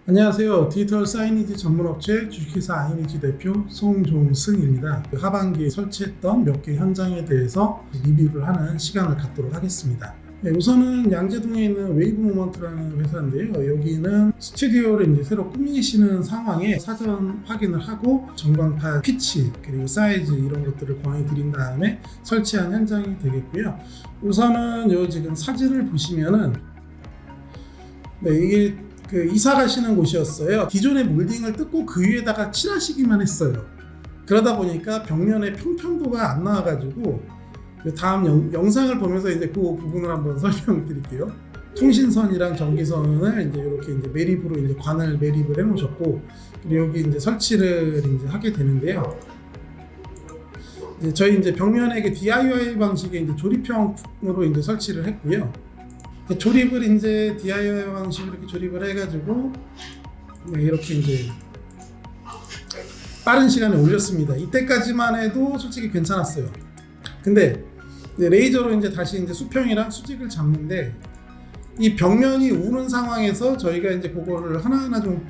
안녕하세요. 디지털 사이니지 전문업체 주식회사 아이니지 대표 송종승입니다. 하반기에 설치했던 몇 개 현장에 대해서 리뷰를 하는 시간을 갖도록 하겠습니다. 네, 우선은 양재동에 있는 웨이브 모먼트라는 회사인데요. 여기는 스튜디오를 이제 새로 꾸미시는 상황에 사전 확인을 하고 전광판 피치 그리고 사이즈 이런 것들을 권해드린 다음에 설치한 현장이 되겠고요. 우선은 요 지금 사진을 보시면은 이게 이사 가시는 곳이었어요. 기존의 몰딩을 뜯고 그 위에다가 칠하시기만 했어요. 그러다 보니까 벽면의 평평도가 안 나와가지고 다음 영상을 보면서 이제 그 부분을 한번 설명드릴게요. 통신선이랑 전기선을 이제 이렇게 이제 매립으로 이제 관을 매립을 해놓으셨고, 그리고 여기 이제 설치를 이제 하게 되는데요. 이제 저희 이제 벽면에 DIY 방식의 이제 조립형으로 이제 설치를 했고요. 조립을 이제 DIY 방식으로 이렇게 조립을 해가지고 이렇게 이제 빠른 시간에 올렸습니다. 이때까지만 해도 솔직히 괜찮았어요. 근데 이제 레이저로 이제 다시 이제 수평이랑 수직을 잡는데 이 벽면이 우는 상황에서 저희가 이제 그거를 하나하나 좀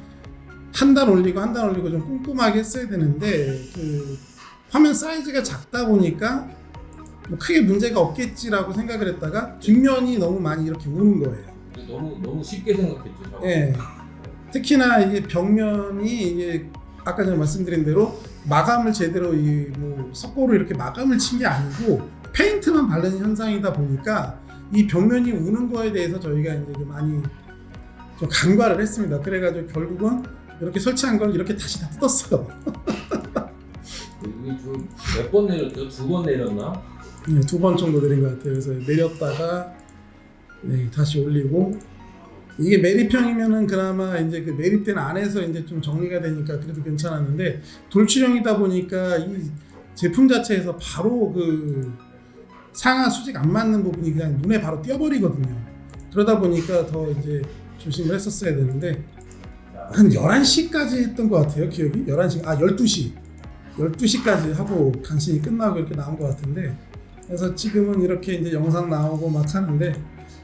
한 단 올리고 한 단 올리고 좀 꼼꼼하게 했어야 되는데 그 화면 사이즈가 작다 보니까 뭐 크게 문제가 없겠지라고 생각을 했다가 뒷면이 너무 많이 이렇게 우는 거예요. 너무 쉽게 생각했죠. 네. 특히나 이게 벽면이 이게 아까 전에 말씀드린 대로 마감을 제대로 뭐 석고로 이렇게 마감을 친 게 아니고 페인트만 바르는 현상이다 보니까 이 벽면이 우는 거에 대해서 저희가 이제 많이 좀 간과를 했습니다. 그래가지고 결국은 이렇게 설치한 걸 이렇게 다시 다 뜯었어요. 이게 몇 번 내렸죠? 2번 내렸나? 네, 2번 정도 내린 것 같아요. 그래서 내렸다가 다시 올리고, 이게 매립형이면은 그나마 이제 그 매립된 안에서 이제 좀 정리가 되니까 그래도 괜찮았는데, 돌출형이다 보니까 이 제품 자체에서 바로 그 상하 수직 안 맞는 부분이 그냥 눈에 바로 띄어버리거든요. 그러다 보니까 더 이제 조심을 했었어야 되는데, 한 11시까지 했던 것 같아요. 기억이 12시까지 하고 간신히 끝나고 이렇게 나온 것 같은데, 그래서 지금은 이렇게 이제 영상 나오고 막 하는데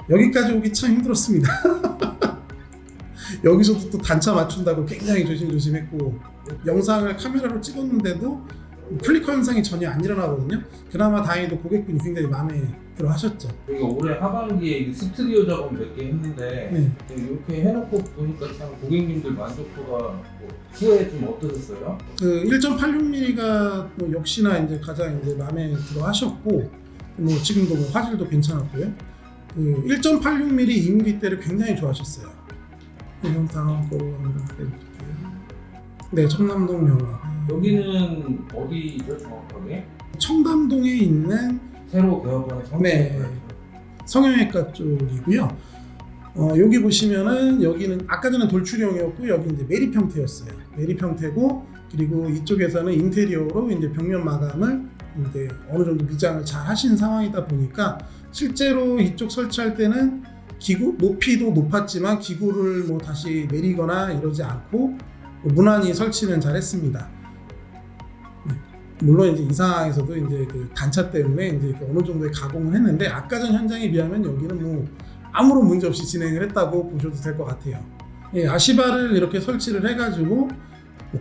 여기까지 오기 참 힘들었습니다. 여기서도 또 단차 맞춘다고 굉장히 조심했고, 영상을 카메라로 찍었는데도 플리커 현상이 전혀 안 일어나거든요. 그나마 다행히도 고객분이 굉장히 마음에 들어 하셨죠. 그리고 올해 하반기에 스튜디오 작업 몇 개 했는데 이렇게 해놓고 보니까 참 고객님들 만족도가 후에 좀 어떠셨어요? 그 1.86mm가 뭐 역시나 이제 가장 이제 마음에 들어 하셨고, 뭐 지금도 뭐 화질도 괜찮았고요. 그 1.86mm, 2mm대를 굉장히 좋아하셨어요. 그럼 다음 거로 한번 해볼게요. 네, 청담동 영화. 여기는 어디죠 정확하게? 청담동에 있는 새로 개업한 성형외과 쪽이고요. 여기 보시면은 여기는 아까 전에 돌출형이었고 여기 이제 매립 형태였어요. 매립 형태고, 그리고 이쪽에서는 인테리어로 이제 벽면 마감을 이제 어느 정도 미장을 잘 하신 상황이다 보니까 실제로 이쪽 설치할 때는 기구 높이도 높았지만 기구를 뭐 다시 내리거나 이러지 않고 무난히 설치는 잘 했습니다. 물론 이제 이 상황에서도 이제 그 단차 때문에 이제 어느 정도의 가공을 했는데 아까 전 현장에 비하면 여기는 뭐 아무런 문제 없이 진행을 했다고 보셔도 될 것 같아요. 아시바를 이렇게 설치를 해가지고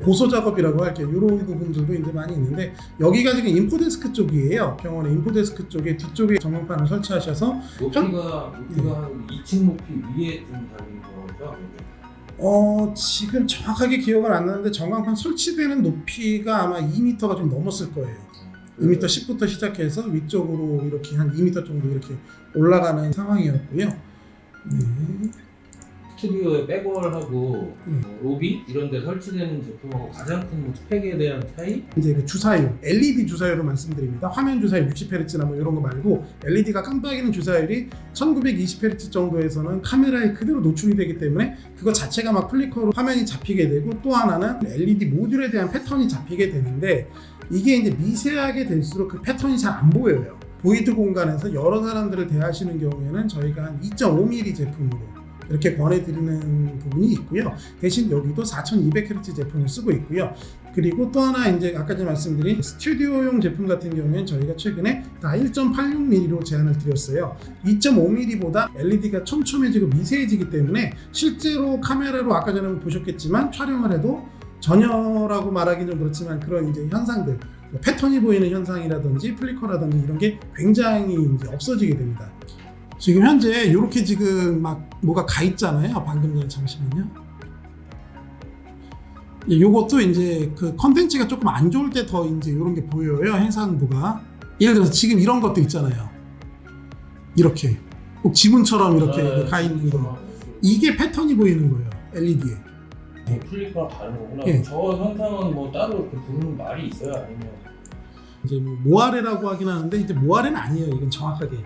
고소 작업이라고 할게요. 이런 부분들도 이제 많이 있는데, 여기가 지금 인포데스크 쪽이에요. 병원의 인포데스크 쪽에 뒤쪽에 전광판을 설치하셔서 높이가 한 2층 높이 위에 좀 달린 거죠? 지금 정확하게 기억은 안 나는데 전광판 설치되는 높이가 아마 2m가 좀 넘었을 거예요. 2m 10부터 시작해서 위쪽으로 이렇게 한 2m 정도 이렇게 올라가는 상황이었고요. 스튜디오의 백월하고 로비 이런 데 설치되는 제품하고 가장 큰 스펙에 대한 차이? 이제 그 주사율, LED 주사율로 말씀드립니다. 화면 주사율 60Hz나 뭐 이런 거 말고 LED가 깜빡이는 주사율이 1920Hz 정도에서는 카메라에 그대로 노출이 되기 때문에 그거 자체가 막 플리커로 화면이 잡히게 되고, 또 하나는 LED 모듈에 대한 패턴이 잡히게 되는데 이게 이제 미세하게 될수록 그 패턴이 잘 안 보여요. 보이드 공간에서 여러 사람들을 대하시는 경우에는 저희가 한 2.5mm 제품으로 이렇게 권해드리는 부분이 있고요. 대신 여기도 4200Hz 제품을 쓰고 있고요. 그리고 또 하나 이제 아까 전에 말씀드린 스튜디오용 제품 같은 경우에는 저희가 최근에 다 1.86mm로 제안을 드렸어요. 2.5mm보다 LED가 촘촘해지고 미세해지기 때문에 실제로 카메라로 아까 전에 보셨겠지만 촬영을 해도 전혀라고 말하기는 좀 그렇지만 그런 이제 현상들, 패턴이 보이는 현상이라든지 플리커라든지 이런 게 굉장히 이제 없어지게 됩니다. 지금 현재 이렇게 지금 막 뭐가 가 있잖아요. 방금 전에 잠시만요. 요것도 이제 그 컨텐츠가 조금 안 좋을 때 더 이제 이런 게 보여요. 해상도가. 예를 들어서 지금 이런 것도 있잖아요. 이렇게 꼭 지문처럼 이렇게 가 있는 거. 이게 패턴이 보이는 거예요. LED에. 플리커랑 다른 거구나. 예. 저 현상은 뭐 따로 이렇게 부르는 말이 있어요? 아니면 이제 뭐 모아레라고 하긴 하는데 이제 모아레는 아니에요. 이건 정확하게.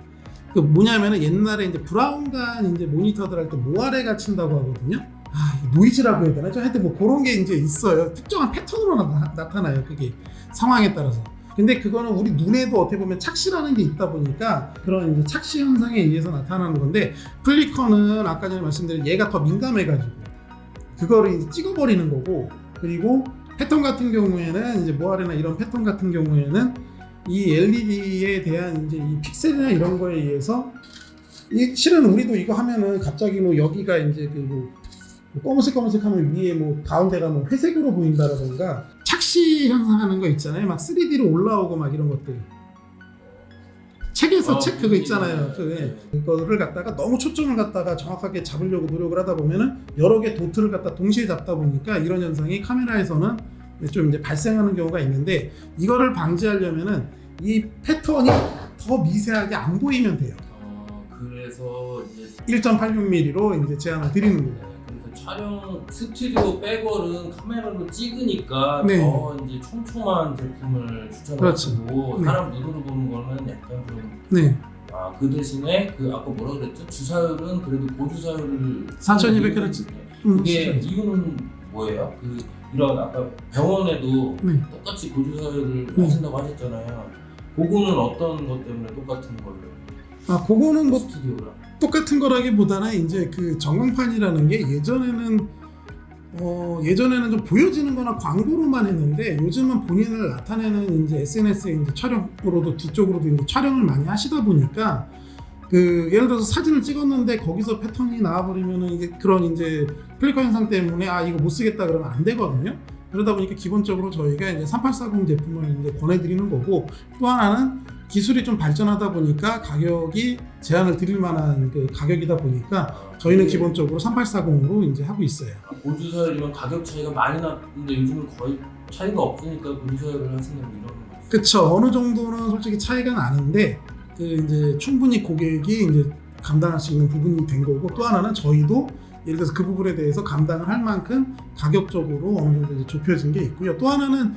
그 뭐냐면은 옛날에 이제 브라운관 이제 모니터들 할 때 모아레가 친다고 하거든요. 노이즈라고 해야 되나? 하여튼 뭐 그런 게 이제 있어요. 특정한 패턴으로 나타나요. 그게 상황에 따라서. 근데 그거는 우리 눈에도 어떻게 보면 착시라는 게 있다 보니까 그런 이제 착시 현상에 의해서 나타나는 건데 플리커는 아까 전에 말씀드린 얘가 더 민감해가지고 그거를 이제 찍어버리는 거고 그리고 패턴 같은 경우에는 이제 모아레나 이런 패턴 같은 경우에는 이 LED에 대한 이제 이 픽셀이나 이런 거에 의해서 실은 우리도 이거 하면은 갑자기 뭐 여기가 이제 그 뭐 검은색하면 위에 뭐 가운데가 뭐 회색으로 보인다라던가 착시 현상하는 거 있잖아요. 막 3D로 올라오고 막 이런 것들. 책에서 책 그거 있잖아요. 그거를 갖다가 너무 초점을 갖다가 정확하게 잡으려고 노력을 하다 보면은 여러 개 도트를 갖다 동시에 잡다 보니까 이런 현상이 카메라에서는 좀 이제 발생하는 경우가 있는데 이거를 방지하려면은 이 패턴이 더 미세하게 안 보이면 돼요. 그래서 이제 1.86mm로 이제 제안을 드리는 거예요. 촬영 스튜디오 백월은 카메라로 찍으니까 네. 더 이제 촘촘한 제품을 추천하고 그렇죠. 네. 사람 눈으로 보는 거는 약간 좀 네. 그 대신에 그 아까 뭐라 그랬죠? 주사율은 그래도 고주사율을 4200Hz. 이게 이유는 뭐예요? 그 이런 아까 병원에도 네. 똑같이 고주사율을 하신다고 하셨잖아요. 그거는 어떤 것 때문에 똑같은 걸로? 그거는 뭐 스튜디오랑 똑같은 거라기보다는 이제 그 전광판이라는 게 예전에는 좀 보여지는 거나 광고로만 했는데 요즘은 본인을 나타내는 이제 SNS에 이제 촬영으로도 뒤쪽으로도 이제 촬영을 많이 하시다 보니까 그 예를 들어서 사진을 찍었는데 거기서 패턴이 나와버리면은 이게 그런 이제 플리커 현상 때문에 이거 못 쓰겠다 그러면 안 되거든요. 그러다 보니까 기본적으로 저희가 이제 3840 제품을 이제 권해드리는 거고 또 하나는 기술이 좀 발전하다 보니까 가격이 제한을 드릴 만한 그 가격이다 보니까 저희는 기본적으로 3840으로 이제 하고 있어요. 고주사율이면 가격 차이가 많이 났는데 요즘은 거의 차이가 없으니까 고주사율을 하신다면 이런 거. 그쵸. 어느 정도는 솔직히 차이가 나는데 그 이제 충분히 고객이 이제 감당할 수 있는 부분이 된 거고 또 하나는 저희도 예를 들어서 그 부분에 대해서 감당을 할 만큼 가격적으로 어느 정도 이제 좁혀진 게 있고요. 또 하나는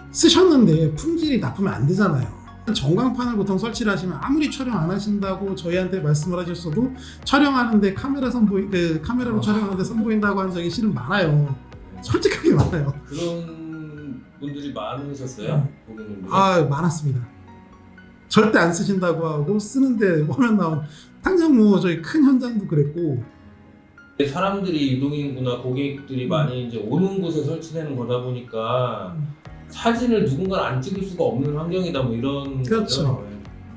쓰셨는데 품질이 나쁘면 안 되잖아요. 전광판을 보통 설치를 하시면 아무리 촬영 안 하신다고 저희한테 말씀을 하셨어도 촬영하는데 카메라로 촬영하는데 선보인다고 한 적이 실은 많아요. 솔직하게 많아요. 그런 분들이 많으셨어요? 고객님들? 많았습니다. 절대 안 쓰신다고 하고 쓰는데 화면 나온 당장 뭐 저희 큰 현장도 그랬고 사람들이 유동인구나 고객들이 많이 이제 오는 곳에 설치되는 거다 보니까 사진을 누군가 안 찍을 수가 없는 환경이다 뭐 이런 그렇죠. 거죠.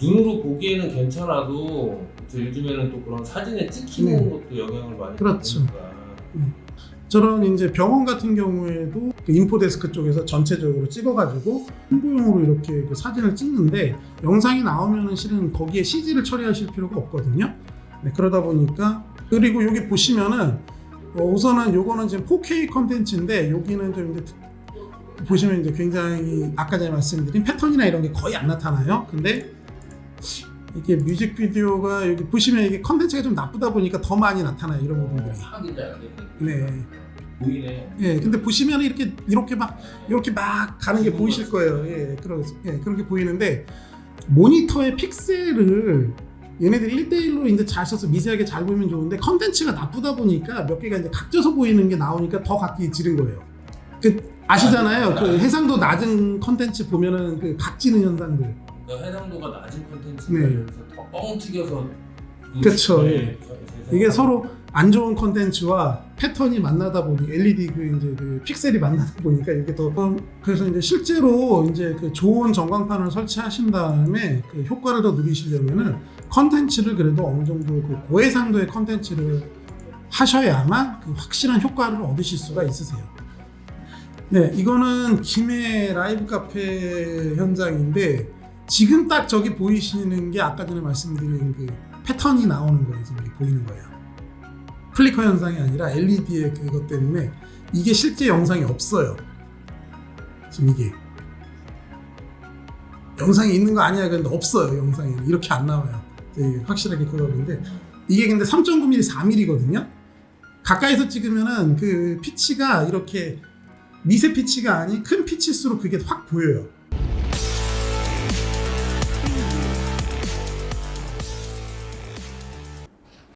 누르로 보기에는 괜찮아도 요즘에는 또 그런 사진에 찍히는 것도 영향을 많이 그렇죠. 받으니까. 저런 이제 병원 같은 경우에도 그 인포데스크 쪽에서 전체적으로 찍어가지고 홍보용으로 이렇게 그 사진을 찍는데 영상이 나오면은 실은 거기에 CG를 처리하실 필요가 없거든요. 네, 그러다 보니까 그리고 여기 보시면은 우선은 요거는 지금 4K 컨텐츠인데 여기는 좀 이제 보시면 이제 굉장히 아까 전에 말씀드린 패턴이나 이런 게 거의 안 나타나요. 근데 이게 뮤직비디오가 여기 보시면 이게 컨텐츠가 좀 나쁘다 보니까 더 많이 나타나요. 이런 부분들이. 확인이 안 되네. 네. 보이네. 예, 근데 보시면 이렇게 막 가는 게 보이실 거예요. 예, 그렇게 보이는데 모니터의 픽셀을 얘네들이 1대1로 이제 잘 써서 미세하게 잘 보이면 좋은데 컨텐츠가 나쁘다 보니까 몇 개가 이제 각져서 보이는 게 나오니까 더 각기 지른 거예요. 아시잖아요. 그 해상도 낮은 컨텐츠 보면은 그 각지는 현상들. 그러니까 해상도가 낮은 컨텐츠가 네. 더 뻥 튀겨서. 그렇죠. 예. 이게 서로 안 좋은 컨텐츠와 패턴이 만나다 보니 LED 이제 그 픽셀이 만나다 보니까 이게 더 그래서 이제 실제로 이제 그 좋은 전광판을 설치하신 다음에 그 효과를 더 누리시려면은 컨텐츠를 그래도 어느 정도 그 고해상도의 컨텐츠를 하셔야만 그 확실한 효과를 얻으실 수가 있으세요. 네, 이거는 김해 라이브 카페 현장인데 지금 딱 저기 보이시는 게 아까 전에 말씀드린 그 패턴이 나오는 거예요. 지금 이렇게 보이는 거예요. 플리커 현상이 아니라 LED의 그것 때문에 이게 실제 영상이 없어요. 지금 이게 영상이 있는 거 아니야? 근데 없어요. 영상에는 이렇게 안 나와요. 되게 확실하게 그거인데 이게 근데 3.9mm 4mm거든요. 가까이서 찍으면은 그 피치가 이렇게 미세 피치가 아닌 큰 피치수록 그게 확 보여요.